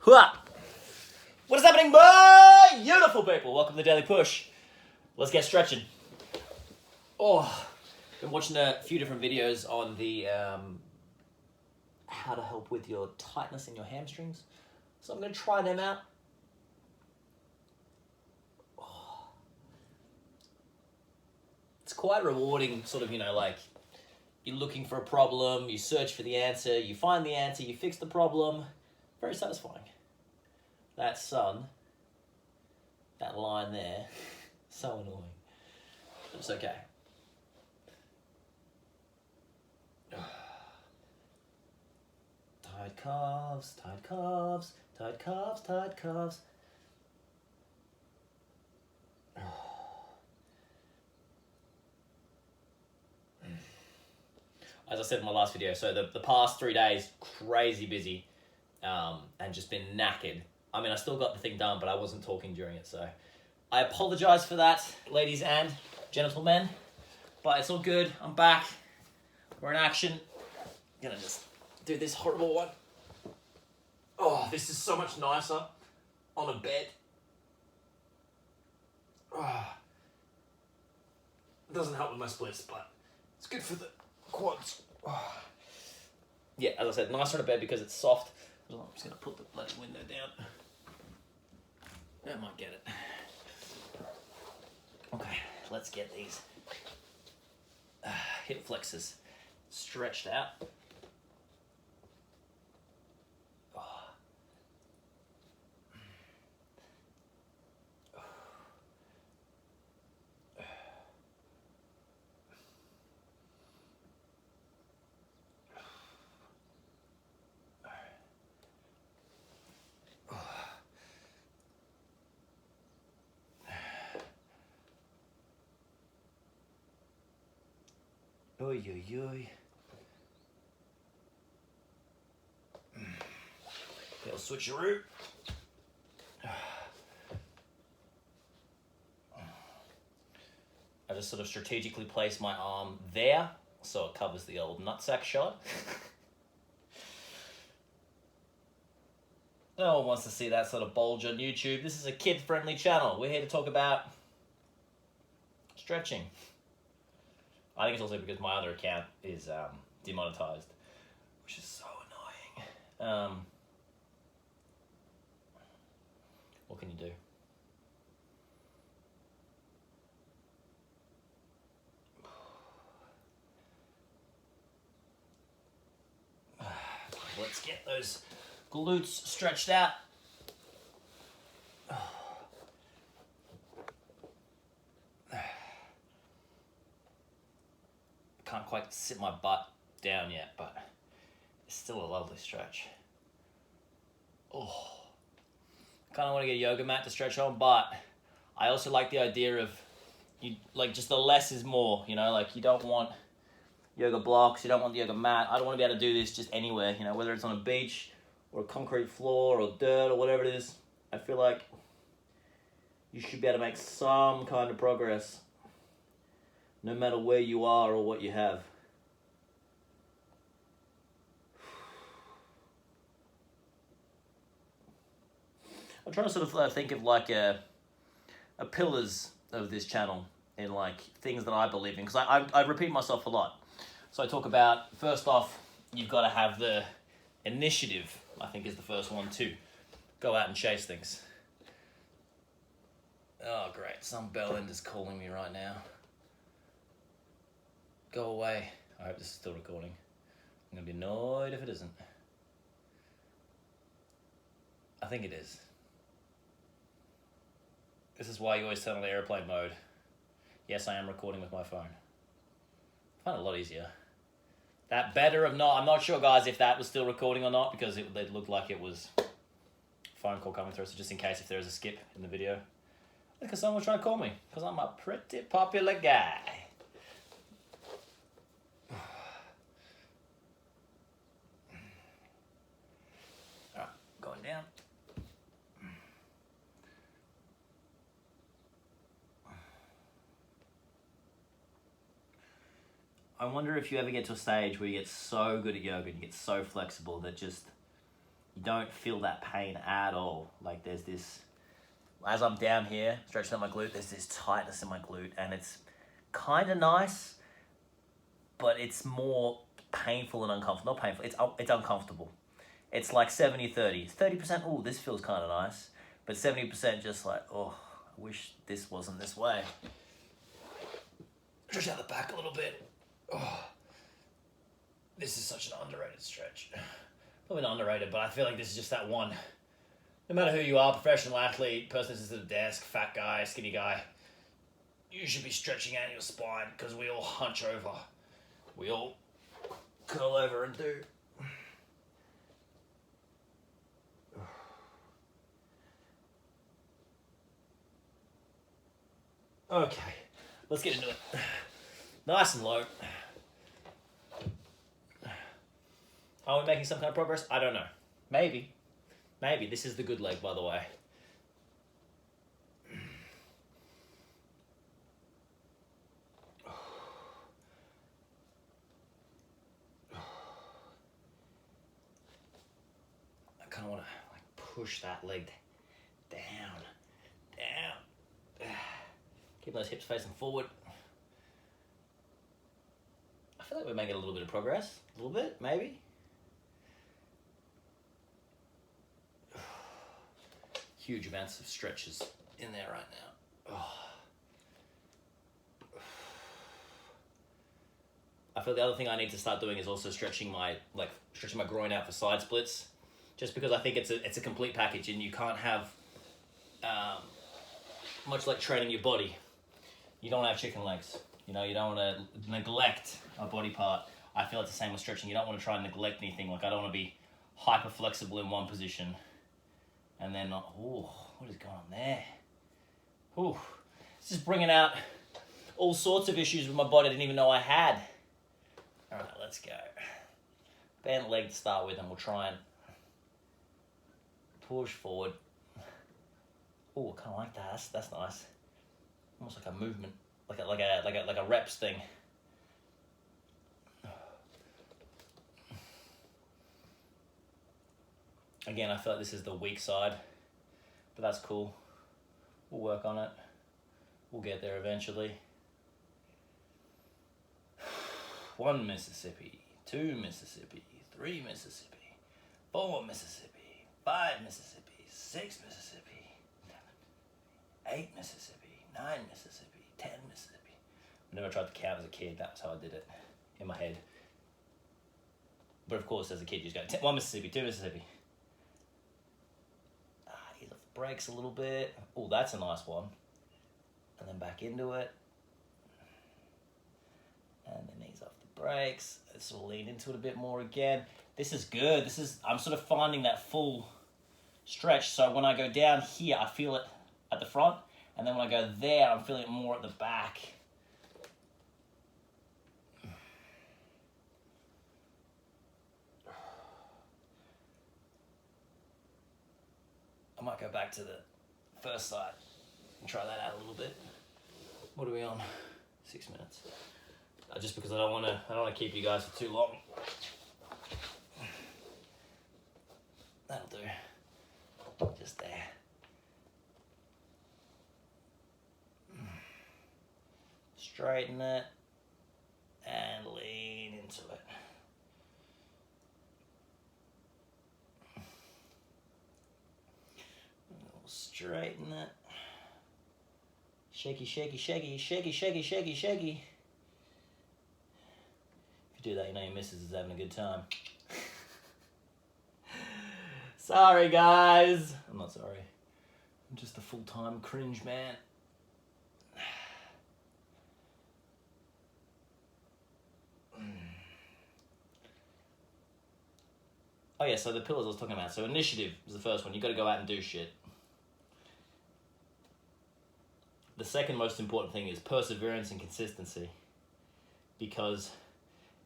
Hua! What is happening, my beautiful people? Welcome to the Daily Push. Let's get stretching. Oh, been watching a few different videos on the how to help with your tightness in your hamstrings. So I'm going to try them out. Oh. It's quite rewarding, sort of, like you're looking for a problem, you search for the answer, you find the answer, you fix the problem. Very satisfying. That sun, that line there, so annoying. But it's okay. Tight calves, tight calves, tight calves, tight calves. As I said in my last video, so the past 3 days, crazy busy, and just been knackered. I mean, I still got the thing done, but I wasn't talking during it, so I apologize for that, ladies and gentlemen, but it's all good. I'm back. We're in action. I'm gonna just do this horrible one. Oh, this is so much nicer on a bed. Oh. It doesn't help with my splits, but it's good for the quads. Oh. Yeah, as I said, nicer on a bed because it's soft. I'm just gonna put the bloody window down. That might get it. Okay, let's get these hip flexors stretched out. Oy, oy, oy. Little switcheroo. I just sort of strategically place my arm there so it covers the old nutsack shot. No one wants to see that sort of bulge on YouTube. This is a kid-friendly channel. We're here to talk about stretching. I think it's also because my other account is demonetized, which is so annoying. What can you do? Let's get those glutes stretched out. Can't quite sit my butt down yet, but it's still a lovely stretch. Oh, kind of want to get a yoga mat to stretch on, but I also like the idea of just the less is more. Like you don't want yoga blocks, you don't want the yoga mat. I don't want to be able to do this just anywhere. Whether it's on a beach or a concrete floor or dirt or whatever it is. I feel like you should be able to make some kind of progress, no matter where you are or what you have. I'm trying to sort of think of like a pillars of this channel in like things that I believe in, because I repeat myself a lot. So I talk about, first off, you've got to have the initiative, I think is the first one, to go out and chase things. Oh great, some bell ender's calling me right now. Go away. I hope this is still recording. I'm going to be annoyed if it isn't. I think it is. This is why you always turn on the airplane mode. Yes, I am recording with my phone. I find it a lot easier. That better of not. I'm not sure, guys, if that was still recording or not, because it looked like it was a phone call coming through. So just in case if there is a skip in the video. Because someone was trying to call me, because I'm a pretty popular guy. Going down. I wonder if you ever get to a stage where you get so good at yoga and you get so flexible that just you don't feel that pain at all. Like there's this, as I'm down here, stretching out my glute, there's this tightness in my glute, and it's kind of nice, but it's more painful and uncomfortable. Not painful, it's uncomfortable. It's like 70-30. 30%, oh, this feels kind of nice, but 70% just like, oh, I wish this wasn't this way. Stretch out the back a little bit. Oh, this is such an underrated stretch. Probably not underrated, but I feel like this is just that one. No matter who you are, professional athlete, person that sits at a desk, fat guy, skinny guy, you should be stretching out your spine because we all hunch over. We all curl over and do. Okay, let's get into it. Nice and low. Are we making some kind of progress? I don't know. Maybe. Maybe. This is the good leg, by the way. I kind of want to like push that leg down. Keep those hips facing forward. I feel like we're making a little bit of progress. A little bit, maybe. Huge amounts of stretches in there right now. Oh. I feel the other thing I need to start doing is also stretching my groin out for side splits, just because I think it's a complete package, and you can't have much like training your body. You don't have chicken legs. You know, you don't want to neglect a body part. I feel it's the same with stretching. You don't want to try and neglect anything. Like I don't want to be hyper flexible in one position and then, oh, what is going on there? Oh, it's just bringing out all sorts of issues with my body I didn't even know I had. All right, let's go. Bent leg to start with, and we'll try and push forward. Oh, I kind of like that. That's nice. Almost like a movement, like a reps thing. Again, I feel like this is the weak side, but that's cool. We'll work on it. We'll get there eventually. 1 Mississippi, 2 Mississippi, 3 Mississippi, 4 Mississippi, 5 Mississippi, 6 Mississippi, 7, 8 Mississippi, 9 Mississippi, 10 Mississippi. I never tried to count as a kid. That's how I did it in my head. But of course, as a kid, you just go 1 Mississippi, 2 Mississippi. Ease off the brakes a little bit. Oh, that's a nice one. And then back into it. And then ease off the brakes. Let's sort of lean into it a bit more again. This is good. I'm sort of finding that full stretch. So when I go down here, I feel it at the front. And then when I go there, I'm feeling it more at the back. I might go back to the first side and try that out a little bit. What are we on? 6 minutes. Just because I don't want to keep you guys for too long. That'll do. Just there. Straighten it and lean into it. We'll straighten it. Shaky, shaky, shaky, shaky, shaky, shaky, shaky. If you do that, you know your missus is having a good time. Sorry, guys. I'm not sorry. I'm just a full-time cringe man. Oh yeah, so the pillars I was talking about. So initiative is the first one. You got to go out and do shit. The second most important thing is perseverance and consistency. Because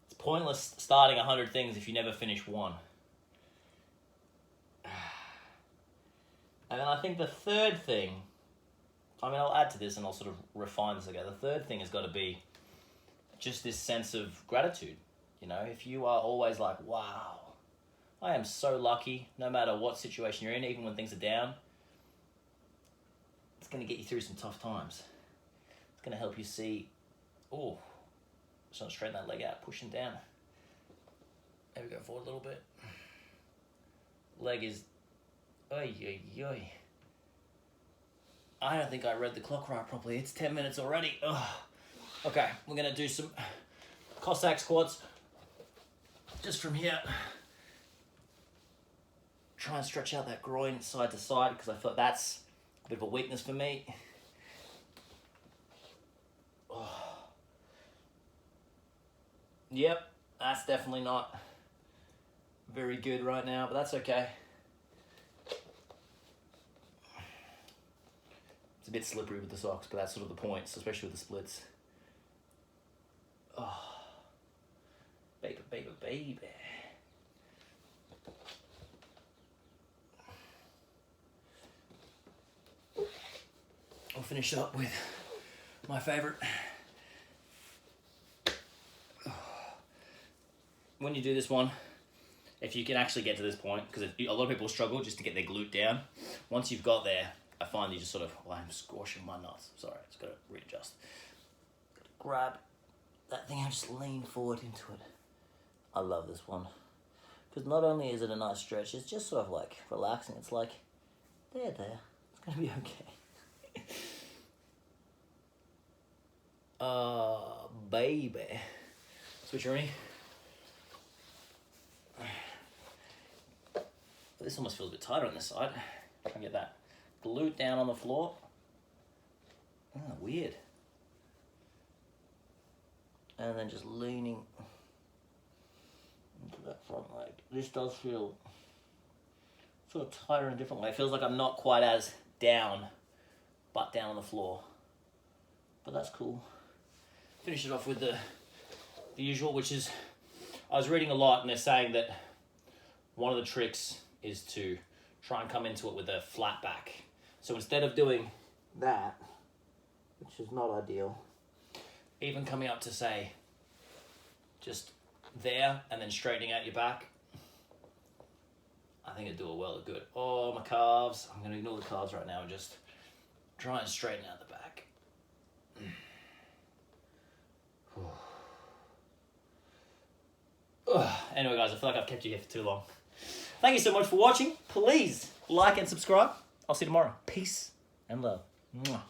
it's pointless starting 100 things if you never finish one. And then I think the third thing, I'll add to this and I'll sort of refine this again. The third thing has got to be just this sense of gratitude. You know, if you are always like, wow, I am so lucky, no matter what situation you're in, even when things are down. It's going to get you through some tough times. It's going to help you see, oh, just not straighten that leg out, pushing down. Maybe go forward a little bit. Leg is, oy, oy, oy. I don't think I read the clock right properly. It's 10 minutes already. Ugh. Okay, we're going to do some Cossack squats. Just from here. Try and stretch out that groin side to side because I feel like that's a bit of a weakness for me. Oh. Yep, that's definitely not very good right now, but that's okay. It's a bit slippery with the socks, but that's sort of the point, especially with the splits. Oh, baby, baby, baby. I'll finish up with my favorite. When you do this one, if you can actually get to this point, because a lot of people struggle just to get their glute down. Once you've got there, I find you just sort of, well, I'm squashing my nuts. Sorry, just got to readjust. Got to grab that thing and just lean forward into it. I love this one. Because not only is it a nice stretch, it's just sort of like relaxing. It's like, there. It's going to be okay. Baby. Switcheroo. This almost feels a bit tighter on this side. Try and get that glute down on the floor. Oh, weird. And then just leaning into that front leg. This does feel sort of tighter in a different way. It feels like I'm not quite as down, but down on the floor. But that's cool. Finish it off with the usual, which is, I was reading a lot and they're saying that one of the tricks is to try and come into it with a flat back. So instead of doing that, which is not ideal, even coming up to say, just there and then straightening out your back, I think it'd do a world of good. Oh, my calves. I'm going to ignore the calves right now and just try and straighten out the back. Anyway, guys, I feel like I've kept you here for too long. Thank you so much for watching. Please like and subscribe. I'll see you tomorrow. Peace and love. Mwah.